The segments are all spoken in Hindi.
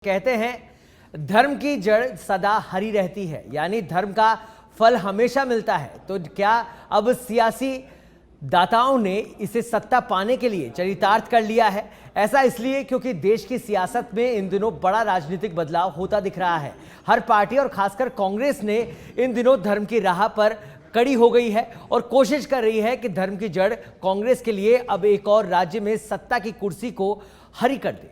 कहते हैं धर्म की जड़ सदा हरी रहती है, यानी धर्म का फल हमेशा मिलता है। तो क्या अब सियासी दाताओं ने इसे सत्ता पाने के लिए चरितार्थ कर लिया है? ऐसा इसलिए क्योंकि देश की सियासत में इन दिनों बड़ा राजनीतिक बदलाव होता दिख रहा है। हर पार्टी और खासकर कांग्रेस ने इन दिनों धर्म की राह पर कड़ी हो गई है और कोशिश कर रही है कि धर्म की जड़ कांग्रेस के लिए अब एक और राज्य में सत्ता की कुर्सी को हरी कर दे।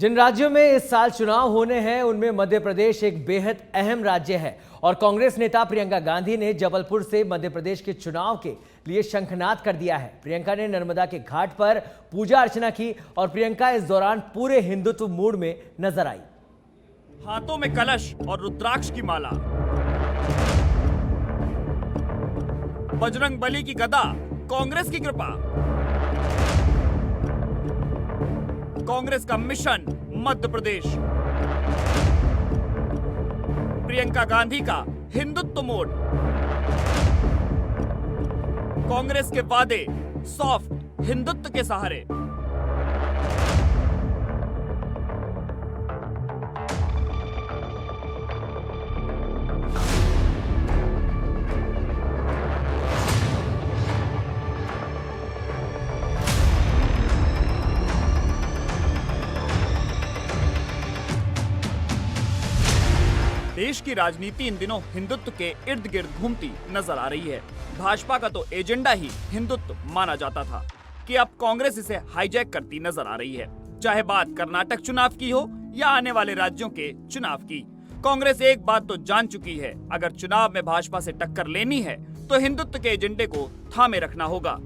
जिन राज्यों में इस साल चुनाव होने हैं उनमें मध्य प्रदेश एक बेहद अहम राज्य है और कांग्रेस नेता प्रियंका गांधी ने जबलपुर से मध्य प्रदेश के चुनाव के लिए शंखनाद कर दिया है। प्रियंका ने नर्मदा के घाट पर पूजा अर्चना की और प्रियंका इस दौरान पूरे हिंदुत्व मूड में नजर आई। हाथों में कलश और रुद्राक्ष की माला, बजरंग बली की गदा, कांग्रेस की कृपा, कांग्रेस का मिशन मध्य प्रदेश, प्रियंका गांधी का हिंदुत्व मोड, कांग्रेस के वादे सॉफ्ट हिंदुत्व के सहारे। देश की राजनीति इन दिनों हिंदुत्व के इर्द गिर्द घूमती नजर आ रही है। भाजपा का तो एजेंडा ही हिंदुत्व माना जाता था कि अब कांग्रेस इसे हाईजैक करती नजर आ रही है। चाहे बात कर्नाटक चुनाव की हो या आने वाले राज्यों के चुनाव की, कांग्रेस एक बात तो जान चुकी है, अगर चुनाव में भाजपा से टक्कर लेनी है तो हिंदुत्व के एजेंडे को थामे रखना होगा।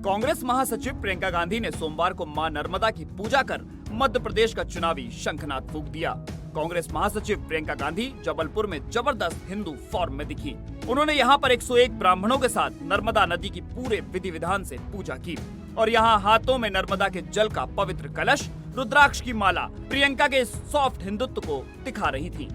कांग्रेस महासचिव प्रियंका गांधी ने सोमवार को मां नर्मदा की पूजा कर मध्य प्रदेश का चुनावी शंखनाद फूंक दिया। कांग्रेस महासचिव प्रियंका गांधी जबलपुर में जबरदस्त हिंदू फॉर्म में दिखी। उन्होंने यहां पर 101 ब्राह्मणों के साथ नर्मदा नदी की पूरे विधि विधान से पूजा की और यहां हाथों में नर्मदा के जल का पवित्र कलश, रुद्राक्ष की माला प्रियंका के सॉफ्ट हिंदुत्व को दिखा रही थी।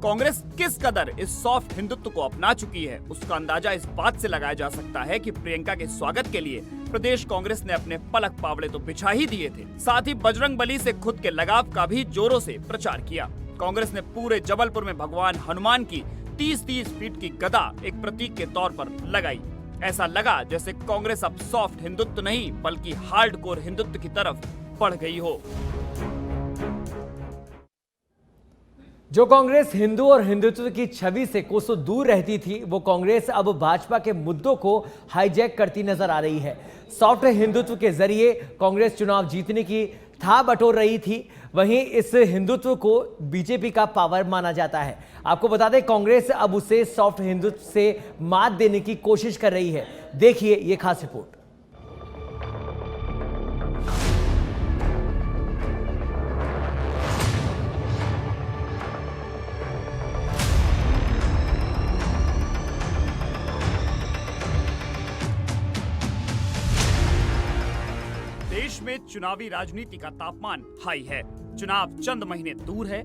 कांग्रेस किस कदर इस सॉफ्ट हिंदुत्व को अपना चुकी है, उसका अंदाजा इस बात से लगाया जा सकता है कि प्रियंका के स्वागत के लिए प्रदेश कांग्रेस ने अपने पलक पावड़े तो बिछा ही दिए थे, साथ ही बजरंग बली से खुद के लगाव का भी जोरों से प्रचार किया। कांग्रेस ने पूरे जबलपुर में भगवान हनुमान की 30-30 फीट की गदा एक प्रतीक के तौर पर लगाई। ऐसा लगा जैसे कांग्रेस अब सॉफ्ट हिंदुत्व नहीं बल्कि हार्डकोर हिंदुत्व की तरफ बढ़ गई हो। जो कांग्रेस हिंदू और हिंदुत्व की छवि से कोसों दूर रहती थी, वो कांग्रेस अब भाजपा के मुद्दों को हाईजैक करती नजर आ रही है। सॉफ्ट हिंदुत्व के जरिए कांग्रेस चुनाव जीतने की था बटोर रही थी, वहीं इस हिंदुत्व को बीजेपी का पावर माना जाता है। आपको बता दें, कांग्रेस अब उसे सॉफ्ट हिंदुत्व से मात देने की कोशिश कर रही है। देखिए ये खास रिपोर्ट। देश में चुनावी राजनीति का तापमान हाई है। चुनाव चंद महीने दूर है।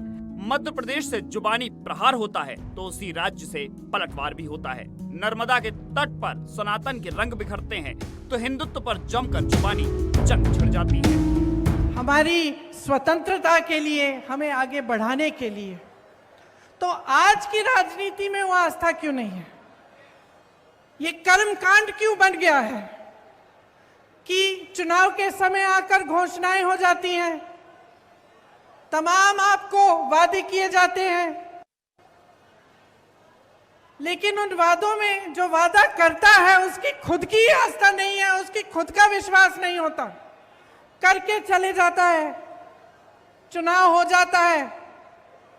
मध्य प्रदेश से जुबानी प्रहार होता है तो उसी राज्य से पलटवार भी होता है। नर्मदा के तट पर सनातन के रंग बिखरते हैं तो हिंदुत्व पर जमकर जुबानी जंग छिड़ जाती है। हमारी स्वतंत्रता के लिए, हमें आगे बढ़ाने के लिए, तो आज की राजनीति में वो आस्था क्यों नहीं है? ये कर्मकांड क्यों बन गया है कि चुनाव के समय आकर घोषणाएं हो जाती हैं, तमाम आपको वादे किए जाते हैं, लेकिन उन वादों में जो वादा करता है उसकी खुद की आस्था नहीं है, उसकी खुद का विश्वास नहीं होता, करके चले जाता है। चुनाव हो जाता है,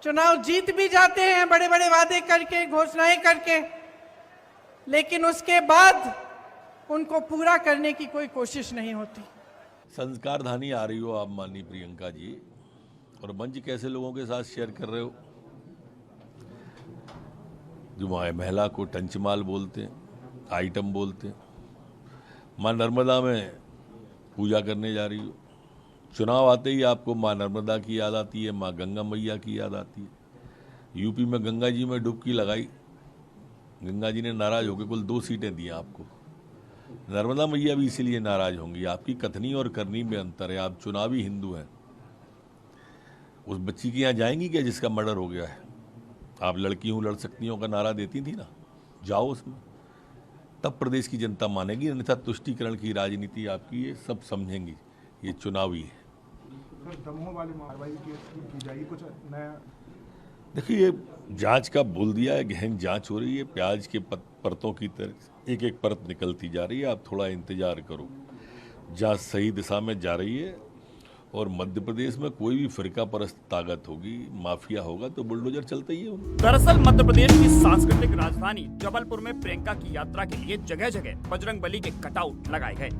चुनाव जीत भी जाते हैं बड़े बड़े वादे करके, घोषणाएं करके, लेकिन उसके बाद उनको पूरा करने की कोई कोशिश नहीं होती। संस्कारधानी आ रही हो आप माननीय प्रियंका जी, और मंच कैसे लोगों के साथ शेयर कर रहे हो जो महिला को टंचमाल बोलते हैं, आइटम बोलते हैं। माँ नर्मदा में पूजा करने जा रही हो, चुनाव आते ही आपको माँ नर्मदा की याद आती है, माँ गंगा मैया की याद आती है। यूपी में गंगा जी में डुबकी लगाई, गंगा जी ने नाराज होकर कुल 2 सीटें दी आपको। नर्मदा मैया भी इसीलिए नाराज होंगी, आपकी कथनी और करनी में अंतर है। आप चुनावी हिंदू हैं। उस बच्ची के यहाँ जाएंगी क्या जिसका मर्डर हो गया है? आप लड़की हूँ लड़ सकती हूँ का नारा देती थी ना, जाओ उसमें, तब प्रदेश की जनता मानेगी। अन्यथा तुष्टीकरण की राजनीति आपकी, ये सब समझेंगी, ये चुनावी है। दमोह वाली कार्रवाई की जाएगी, कुछ नया? देखिए, ये जांच का बोल दिया है, गहन जांच हो रही है, प्याज के परतों की तरह एक एक परत निकलती जा रही है। आप थोड़ा इंतजार करो, जांच सही दिशा में जा रही है। और मध्य प्रदेश में कोई भी फिरका परस्त ताकत होगी, माफिया होगा, तो बुलडोजर चलता ही है। दरअसल मध्य प्रदेश की सांस्कृतिक राजधानी जबलपुर में प्रियंका की यात्रा के लिए जगह जगह बजरंग बली के कटआउट लगाए गए।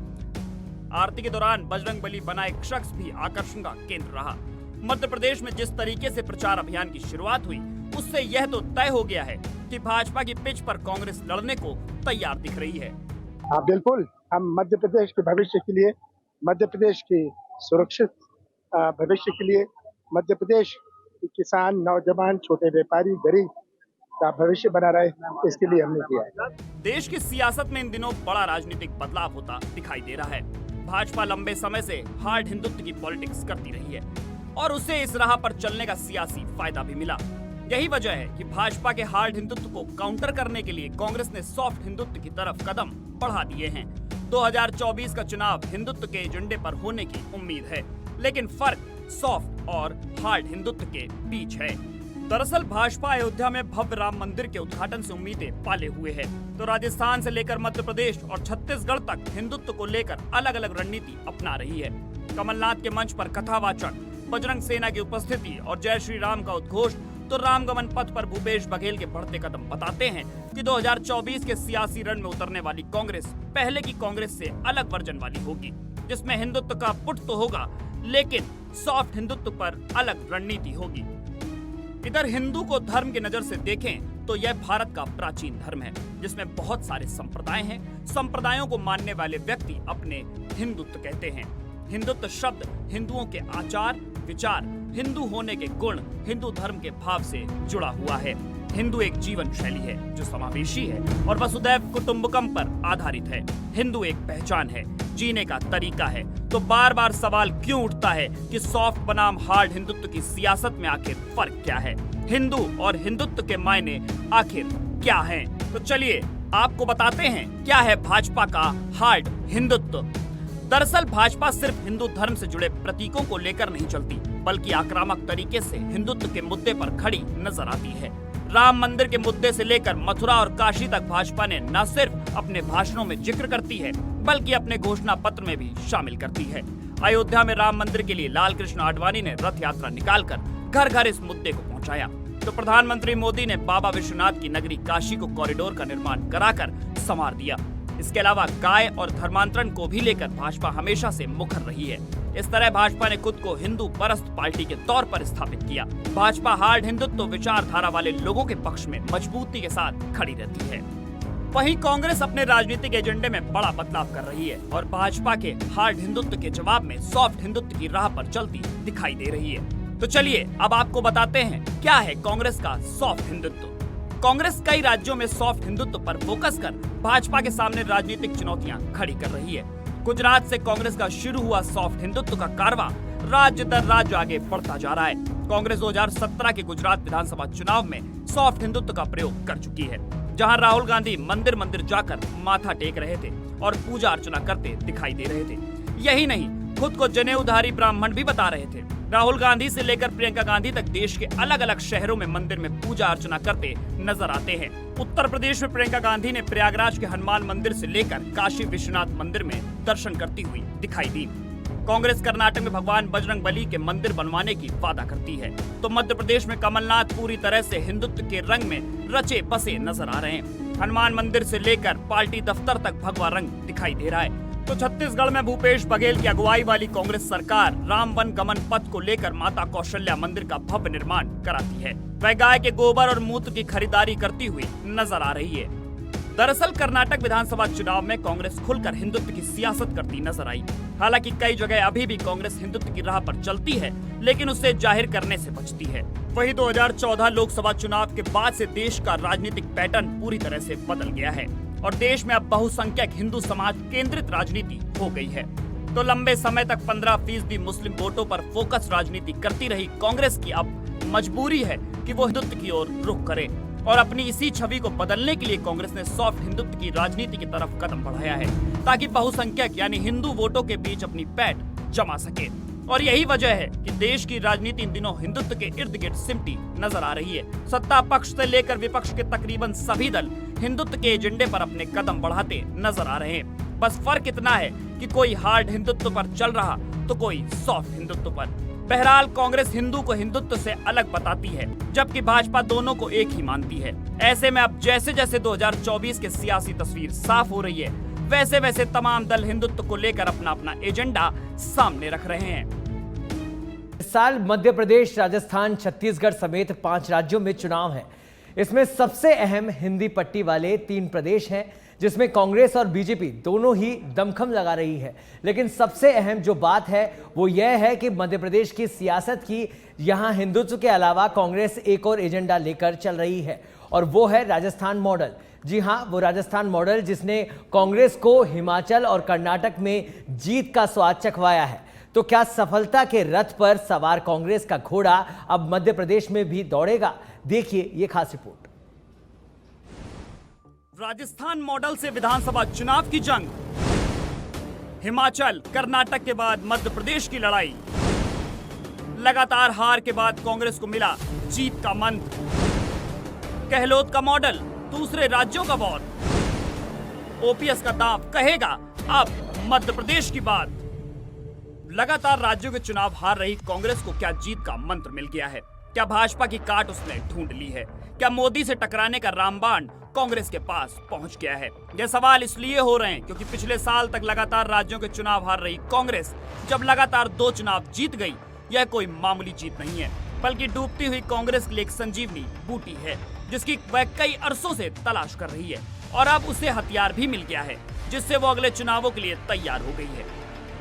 आरती के दौरान बजरंग बली बना एक शख्स भी आकर्षण का केंद्र रहा। मध्य प्रदेश में जिस तरीके से प्रचार अभियान की शुरुआत हुई, उससे यह तो तय हो गया है कि भाजपा की पिच पर कांग्रेस लड़ने को तैयार दिख रही है। बिल्कुल, हम मध्य प्रदेश के भविष्य के लिए, मध्य प्रदेश की सुरक्षित भविष्य के लिए, मध्य प्रदेश के किसान, नौजवान, छोटे व्यापारी, गरीब का भविष्य बना रहे, इसके लिए हमने किया है। देश की सियासत में इन दिनों बड़ा राजनीतिक बदलाव होता दिखाई दे रहा है। भाजपा लंबे समय से हार्ड हिंदुत्व की पॉलिटिक्स करती रही है और उसे इस राह पर चलने का सियासी फायदा भी मिला। यही वजह है कि भाजपा के हार्ड हिंदुत्व को काउंटर करने के लिए कांग्रेस ने सॉफ्ट हिंदुत्व की तरफ कदम बढ़ा दिए हैं। 2024 का चुनाव हिंदुत्व के एजेंडे पर होने की उम्मीद है, लेकिन फर्क सॉफ्ट और हार्ड हिंदुत्व के बीच है। दरअसल भाजपा अयोध्या में भव्य राम मंदिर के उद्घाटन से उम्मीदें पाले हुए है, तो राजस्थान से लेकर मध्य प्रदेश और छत्तीसगढ़ तक हिंदुत्व को लेकर अलग अलग रणनीति अपना रही है। कमलनाथ के मंच पर कथावाचक, बजरंग सेना की उपस्थिति और जय श्री राम का उद्घोष तो रामगमन पथ पर भूपेश बघेल के बढ़ते कदम बताते हैं कि 2024 के सियासी रण में उतरने वाली कांग्रेस पहले की कांग्रेस से अलग वर्जन वाली होगी, जिसमें हिंदुत्व का पुट तो होगा, लेकिन सॉफ्ट हिंदुत्व पर अलग रणनीति होगी। इधर हिंदू को धर्म की नजर से देखें तो यह भारत का प्राचीन धर्म है, जिसमें बहुत सारे संप्रदाय हैं। संप्रदायों को मानने वाले व्यक्ति अपने हिंदुत्व कहते हैं। हिंदुत्व शब्द हिंदुओं के आचार विचार, हिंदू होने के गुण, हिंदू धर्म के भाव से जुड़ा हुआ है। हिंदू एक जीवन शैली है जो समावेशी है और वसुदैव कुटुंबकम पर आधारित है। हिंदू एक पहचान है, जीने का तरीका है। तो बार बार सवाल क्यों उठता है कि सॉफ्ट बनाम हार्ड हिंदुत्व की सियासत में आखिर फर्क क्या है? हिंदू और हिंदुत्व के मायने आखिर क्या हैं? तो चलिए आपको बताते हैं क्या है भाजपा का हार्ड हिंदुत्व। दरअसल भाजपा सिर्फ हिंदू धर्म से जुड़े प्रतीकों को लेकर नहीं चलती, बल्कि आक्रामक तरीके से हिंदुत्व के मुद्दे पर खड़ी नजर आती है। राम मंदिर के मुद्दे से लेकर मथुरा और काशी तक भाजपा ने न सिर्फ अपने भाषणों में जिक्र करती है, बल्कि अपने घोषणा पत्र में भी शामिल करती है। अयोध्या में राम मंदिर के लिए लाल कृष्ण आडवाणी ने रथ यात्रा निकालकर घर घर इस मुद्दे को पहुंचाया, तो प्रधानमंत्री मोदी ने बाबा विश्वनाथ की नगरी काशी को कॉरिडोर का निर्माण कराकर संवार दिया। इसके अलावा गाय और धर्मांतरण को भी लेकर भाजपा हमेशा से मुखर रही है। इस तरह भाजपा ने खुद को हिंदू परस्त पार्टी के तौर पर स्थापित किया। भाजपा हार्ड हिंदुत्व विचारधारा वाले लोगों के पक्ष में मजबूती के साथ खड़ी रहती है। वहीं कांग्रेस अपने राजनीतिक एजेंडे में बड़ा बदलाव कर रही है और भाजपा के हार्ड हिंदुत्व के जवाब में सॉफ्ट हिंदुत्व की राह पर चलती दिखाई दे रही है। तो चलिए अब आपको बताते हैं क्या है कांग्रेस का सॉफ्ट हिंदुत्व। कांग्रेस कई राज्यों में सॉफ्ट हिंदुत्व पर फोकस कर भाजपा के सामने राजनीतिक चुनौतियां खड़ी कर रही है। गुजरात से कांग्रेस का शुरू हुआ सॉफ्ट हिंदुत्व का कारवां राज्य दर राज्य आगे बढ़ता जा रहा है। कांग्रेस 2017 के गुजरात विधानसभा चुनाव में सॉफ्ट हिंदुत्व का प्रयोग कर चुकी है, जहां राहुल गांधी मंदिर मंदिर जाकर माथा टेक रहे थे और पूजा अर्चना करते दिखाई दे रहे थे। यही नहीं, खुद को जनेऊधारी ब्राह्मण भी बता रहे थे। राहुल गांधी से लेकर प्रियंका गांधी तक देश के अलग अलग शहरों में मंदिर में पूजा अर्चना करते नजर आते हैं। उत्तर प्रदेश में प्रियंका गांधी ने प्रयागराज के हनुमान मंदिर से लेकर काशी विश्वनाथ मंदिर में दर्शन करती हुई दिखाई दी। कांग्रेस कर्नाटक में भगवान बजरंगबली के मंदिर बनवाने की वादा करती है, तो मध्य प्रदेश में कमलनाथ पूरी तरह से हिंदुत्व के रंग में रचे बसे नजर आ रहे हैं। हनुमान मंदिर से लेकर पार्टी दफ्तर तक भगवा रंग दिखाई दे रहा है। तो छत्तीसगढ़ में भूपेश बघेल की अगुवाई वाली कांग्रेस सरकार राम वन गमन पथ को लेकर माता कौशल्या मंदिर का भव्य निर्माण कराती है। वह गाय के गोबर और मूत्र की खरीदारी करती हुई नजर आ रही है। दरअसल कर्नाटक विधानसभा चुनाव में कांग्रेस खुलकर हिंदुत्व की सियासत करती नजर आई। हालांकि कई जगह अभी भी कांग्रेस हिंदुत्व की राह पर चलती है, लेकिन उसे जाहिर करने से बचती है। वही 2014 लोकसभा चुनाव के बाद से देश का राजनीतिक पैटर्न पूरी तरह से बदल गया है और देश में अब बहुसंख्यक हिंदू समाज केंद्रित राजनीति हो गई है। तो लंबे समय तक 15% मुस्लिम वोटों पर फोकस राजनीति करती रही कांग्रेस की अब मजबूरी है कि वो हिंदुत्व की ओर रुख करे और अपनी इसी छवि को बदलने के लिए कांग्रेस ने सॉफ्ट हिंदुत्व की राजनीति की तरफ कदम बढ़ाया है, ताकि बहुसंख्यक यानी हिंदू वोटों के बीच अपनी पैठ जमा सके। और यही वजह है कि देश की राजनीति इन दिनों हिंदुत्व के इर्द गिर्द सिमटी नजर आ रही है। सत्ता पक्ष से लेकर विपक्ष के तकरीबन सभी दल हिंदुत्व के एजेंडे पर अपने कदम बढ़ाते नजर आ रहे हैं। बस फर्क इतना है कि कोई हार्ड हिंदुत्व पर चल रहा तो कोई सॉफ्ट हिंदुत्व पर। बहरहाल कांग्रेस हिंदू को हिंदुत्व से अलग बताती है, जबकि भाजपा दोनों को एक ही मानती है। ऐसे में अब जैसे जैसे 2024 की सियासी तस्वीर साफ हो रही है, वैसे वैसे तमाम दल हिंदुत्व को लेकर अपना अपना एजेंडा सामने रख रहे हैं। इस साल मध्य प्रदेश, राजस्थान, छत्तीसगढ़ समेत 5 राज्यों में चुनाव है। इसमें सबसे अहम हिंदी पट्टी वाले 3 प्रदेश हैं, जिसमें कांग्रेस और बीजेपी दोनों ही दमखम लगा रही है। लेकिन सबसे अहम जो बात है वो यह है कि मध्य प्रदेश की सियासत की यहां हिंदुत्व के अलावा कांग्रेस एक और एजेंडा लेकर चल रही है, और वो है राजस्थान मॉडल। जी हां, वो राजस्थान मॉडल जिसने कांग्रेस को हिमाचल और कर्नाटक में जीत का स्वाद चखवाया है। तो क्या सफलता के रथ पर सवार कांग्रेस का घोड़ा अब मध्य प्रदेश में भी दौड़ेगा? देखिए ये खास रिपोर्ट। राजस्थान मॉडल से विधानसभा चुनाव की जंग, हिमाचल कर्नाटक के बाद मध्य प्रदेश की लड़ाई, लगातार हार के बाद कांग्रेस को मिला जीत का मंत्र, गहलोत का मॉडल, दूसरे राज्यों का वॉर, ओपीएस का दांव कहेगा अब मध्य प्रदेश की बात। लगातार राज्यों के चुनाव हार रही कांग्रेस को क्या जीत का मंत्र मिल गया है? क्या भाजपा की काट उसने ढूंढ ली है? क्या मोदी से टकराने का रामबाण कांग्रेस के पास पहुंच गया है? ये सवाल इसलिए हो रहे हैं क्योंकि पिछले साल तक लगातार राज्यों के चुनाव हार रही कांग्रेस जब लगातार 2 चुनाव जीत गई, यह कोई मामूली जीत नहीं है, बल्कि डूबती हुई कांग्रेस के लिए एक संजीवनी बूटी है, जिसकी वह कई अरसों से तलाश कर रही है। और अब उसे हथियार भी मिल गया है, जिससे वो अगले चुनावों के लिए तैयार हो गई है।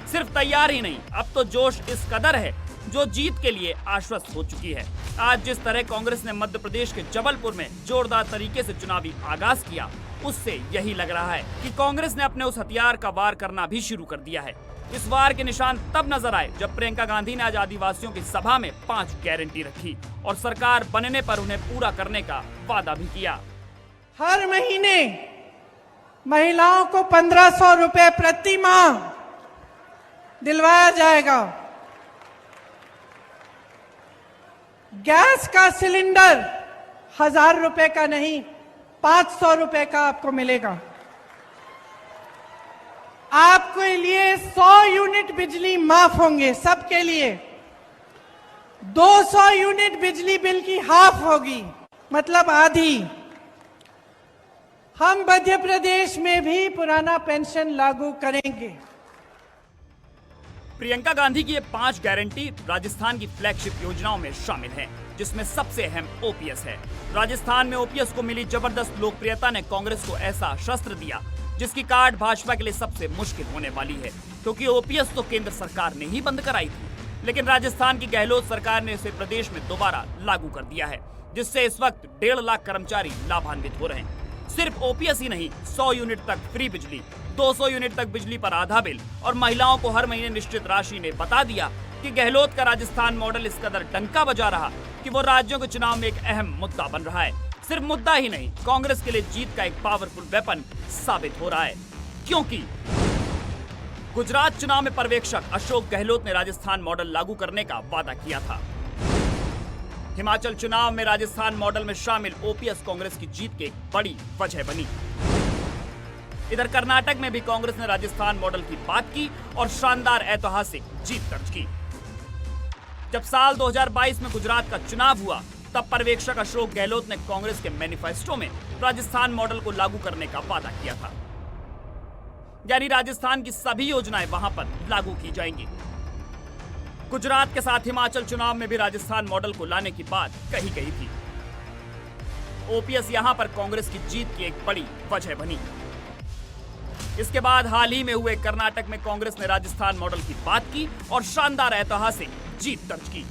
सिर्फ तैयार ही नहीं, अब तो जोश इस कदर है जो जीत के लिए आश्वस्त हो चुकी है। आज जिस तरह कांग्रेस ने मध्य प्रदेश के जबलपुर में जोरदार तरीके से चुनावी आगाज किया, उससे यही लग रहा है कि कांग्रेस ने अपने उस हथियार का वार करना भी शुरू कर दिया है। इस वार के निशान तब नजर आए जब प्रियंका गांधी ने आज आदिवासियों की सभा में 5 गारंटी रखी और सरकार बनने पर उन्हें पूरा करने का वादा भी किया। हर महीने महिलाओं को 1500 रुपए प्रति माह दिलवाया जाएगा। गैस का सिलेंडर 1000 रुपए का नहीं, 500 रुपए का आपको मिलेगा। आपके लिए 100 यूनिट बिजली माफ होंगे, सबके लिए 200 यूनिट बिजली बिल की हाफ होगी, मतलब आधी। हम मध्य प्रदेश में भी पुराना पेंशन लागू करेंगे। प्रियंका गांधी की ये 5 गारंटी राजस्थान की फ्लैगशिप योजनाओं में शामिल हैं, जिसमें सबसे अहम ओपीएस है। राजस्थान में ओपीएस को मिली जबरदस्त लोकप्रियता ने कांग्रेस को ऐसा शस्त्र दिया जिसकी काट भाजपा के लिए सबसे मुश्किल होने वाली है, क्योंकि ओपीएस तो केंद्र सरकार ने ही बंद कराई थी, लेकिन राजस्थान की गहलोत सरकार ने इसे प्रदेश में दोबारा लागू कर दिया है, जिससे इस वक्त 1.5 लाख कर्मचारी लाभान्वित हो रहे हैं। सिर्फ ओपीएस ही नहीं, 100 यूनिट तक फ्री बिजली, 200 यूनिट तक बिजली पर आधा बिल और महिलाओं को हर महीने निश्चित राशि ने बता दिया कि गहलोत का राजस्थान मॉडल इस कदर डंका बजा रहा कि वो राज्यों के चुनाव में एक अहम मुद्दा बन रहा है। सिर्फ मुद्दा ही नहीं, कांग्रेस के लिए जीत का एक पावरफुल वेपन साबित हो रहा है, क्योंकि गुजरात चुनाव में पर्यवेक्षक अशोक गहलोत ने राजस्थान मॉडल लागू करने का वादा किया था। हिमाचल चुनाव में राजस्थान मॉडल में शामिल ओपीएस कांग्रेस की जीत की एक बड़ी वजह बनी। इधर कर्नाटक में भी कांग्रेस ने राजस्थान मॉडल की बात की और शानदार ऐतिहासिक जीत दर्ज की। जब साल 2022 में गुजरात का चुनाव हुआ, तब पर्यवेक्षक अशोक गहलोत ने कांग्रेस के मैनिफेस्टो में राजस्थान मॉडल को लागू करने का वादा किया था, यानी राजस्थान की सभी योजनाएं वहां पर लागू की जाएंगी। गुजरात के साथ हिमाचल चुनाव में भी राजस्थान मॉडल को लाने की बात कही गई थी। ओपीएस यहां पर कांग्रेस की जीत की एक बड़ी वजह बनी। इसके बाद हाल ही में हुए कर्नाटक में कांग्रेस ने राजस्थान मॉडल की बात की और शानदार ऐतिहासिक जीत दर्ज की।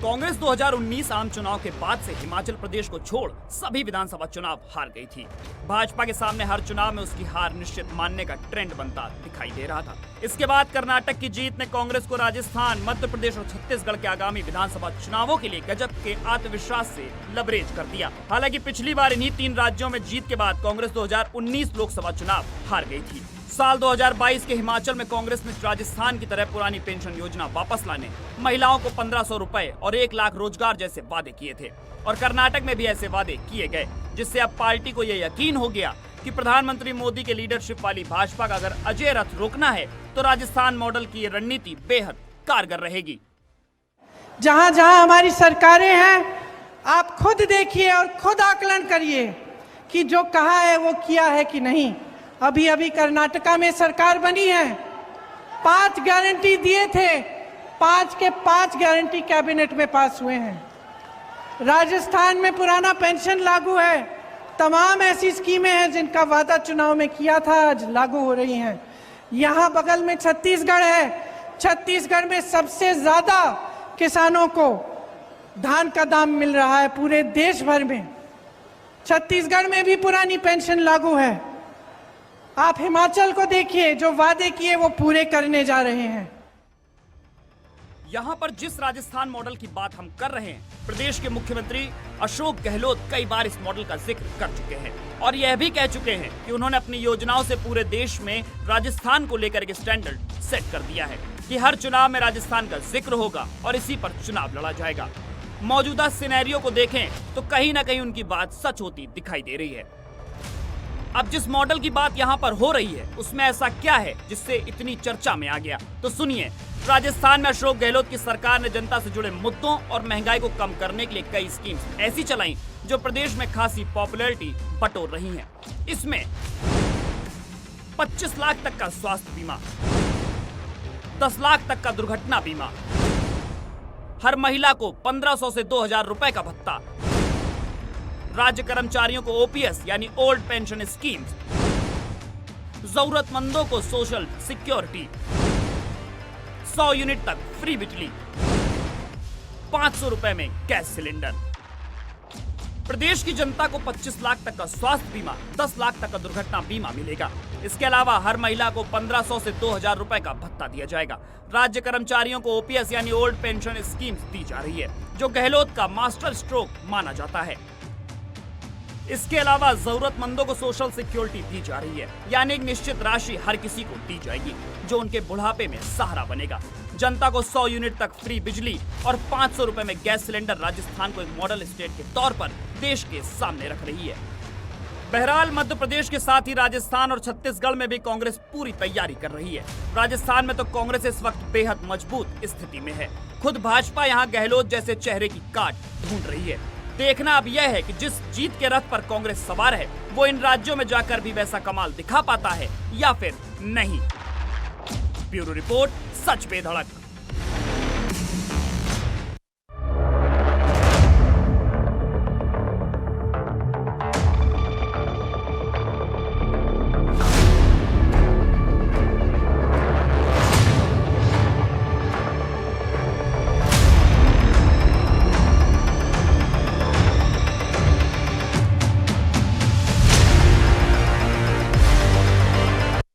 कांग्रेस 2019 आम चुनाव के बाद से हिमाचल प्रदेश को छोड़ सभी विधानसभा चुनाव हार गई थी। भाजपा के सामने हर चुनाव में उसकी हार निश्चित मानने का ट्रेंड बनता दिखाई दे रहा था। इसके बाद कर्नाटक की जीत ने कांग्रेस को राजस्थान, मध्य प्रदेश और छत्तीसगढ़ के आगामी विधानसभा चुनावों के लिए गजब के आत्मविश्वास से लबरेज कर दिया। हालांकि पिछली बार इन्हीं 3 राज्यों में जीत के बाद कांग्रेस 2019 लोकसभा चुनाव हार गई थी। साल 2022 के हिमाचल में कांग्रेस ने राजस्थान की तरह पुरानी पेंशन योजना वापस लाने, महिलाओं को 1500 रुपए और 1 लाख रोजगार जैसे वादे किए थे और कर्नाटक में भी ऐसे वादे किए गए, जिससे अब पार्टी को यह यकीन हो गया कि प्रधानमंत्री मोदी के लीडरशिप वाली भाजपा का अगर अजय रथ रोकना है तो राजस्थान मॉडल की ये रणनीति बेहद कारगर रहेगी। जहां जहां हमारी सरकारें हैं, आप खुद देखिए और खुद आकलन करिए कि जो कहा है वो किया है कि नहीं। अभी अभी कर्नाटका में सरकार बनी है, 5 गारंटी दिए थे, 5 के 5 गारंटी कैबिनेट में पास हुए हैं। राजस्थान में पुराना पेंशन लागू है, तमाम ऐसी स्कीमें हैं जिनका वादा चुनाव में किया था आज लागू हो रही हैं। यहाँ बगल में छत्तीसगढ़ है, छत्तीसगढ़ में सबसे ज्यादा किसानों को धान का दाम मिल रहा है पूरे देश भर में। छत्तीसगढ़ में भी पुरानी पेंशन लागू है। आप हिमाचल को देखिए, जो वादे किए वो पूरे करने जा रहे हैं। यहाँ पर जिस राजस्थान मॉडल की बात हम कर रहे हैं, प्रदेश के मुख्यमंत्री अशोक गहलोत कई बार इस मॉडल का जिक्र कर चुके हैं और यह भी कह चुके हैं कि उन्होंने अपनी योजनाओं से पूरे देश में राजस्थान को लेकर एक स्टैंडर्ड सेट कर दिया है कि हर चुनाव में राजस्थान का जिक्र होगा और इसी पर चुनाव लड़ा जाएगा। मौजूदा सिनेरियो को देखें तो कहीं ना कहीं उनकी बात सच होती दिखाई दे रही है। अब जिस मॉडल की बात यहाँ पर हो रही है, उसमें ऐसा क्या है जिससे इतनी चर्चा में आ गया, तो सुनिए। राजस्थान में अशोक गहलोत की सरकार ने जनता से जुड़े मुद्दों और महंगाई को कम करने के लिए कई स्कीम्स ऐसी चलाई जो प्रदेश में खासी पॉपुलैरिटी बटोर रही हैं। इसमें 25 लाख तक का स्वास्थ्य बीमा, 10 लाख तक का दुर्घटना बीमा, हर महिला को 1500 से 2000 रुपए का भत्ता, राज्य कर्मचारियों को ओपीएस यानी ओल्ड पेंशन स्कीम्स, जरूरतमंदों को सोशल सिक्योरिटी, 100 यूनिट तक फ्री बिजली, 500 रुपए में गैस सिलेंडर। प्रदेश की जनता को 25 लाख तक का स्वास्थ्य बीमा, 10 लाख तक का दुर्घटना बीमा मिलेगा। इसके अलावा हर महिला को 1500 से 2000 रुपए का भत्ता दिया जाएगा। राज्य कर्मचारियों को ओपीएस यानी ओल्ड पेंशन स्कीम्स दी जा रही है, जो गहलोत का मास्टर स्ट्रोक माना जाता है। इसके अलावा जरूरतमंदों को सोशल सिक्योरिटी दी जा रही है, यानी एक निश्चित राशि हर किसी को दी जाएगी जो उनके बुढ़ापे में सहारा बनेगा। जनता को 100 यूनिट तक फ्री बिजली और 500 रुपए में गैस सिलेंडर राजस्थान को एक मॉडल स्टेट के तौर पर देश के सामने रख रही है। बहरहाल मध्य प्रदेश के साथ ही राजस्थान और छत्तीसगढ़ में भी कांग्रेस पूरी तैयारी कर रही है। राजस्थान में तो कांग्रेस इस वक्त बेहद मजबूत स्थिति में है। खुद भाजपा यहाँ गहलोत जैसे चेहरे की काट ढूंढ रही है। देखना अब यह है कि जिस जीत के रथ पर कांग्रेस सवार है, वो इन राज्यों में जाकर भी वैसा कमाल दिखा पाता है या फिर नहीं। ब्यूरो रिपोर्ट, सच पे धड़क।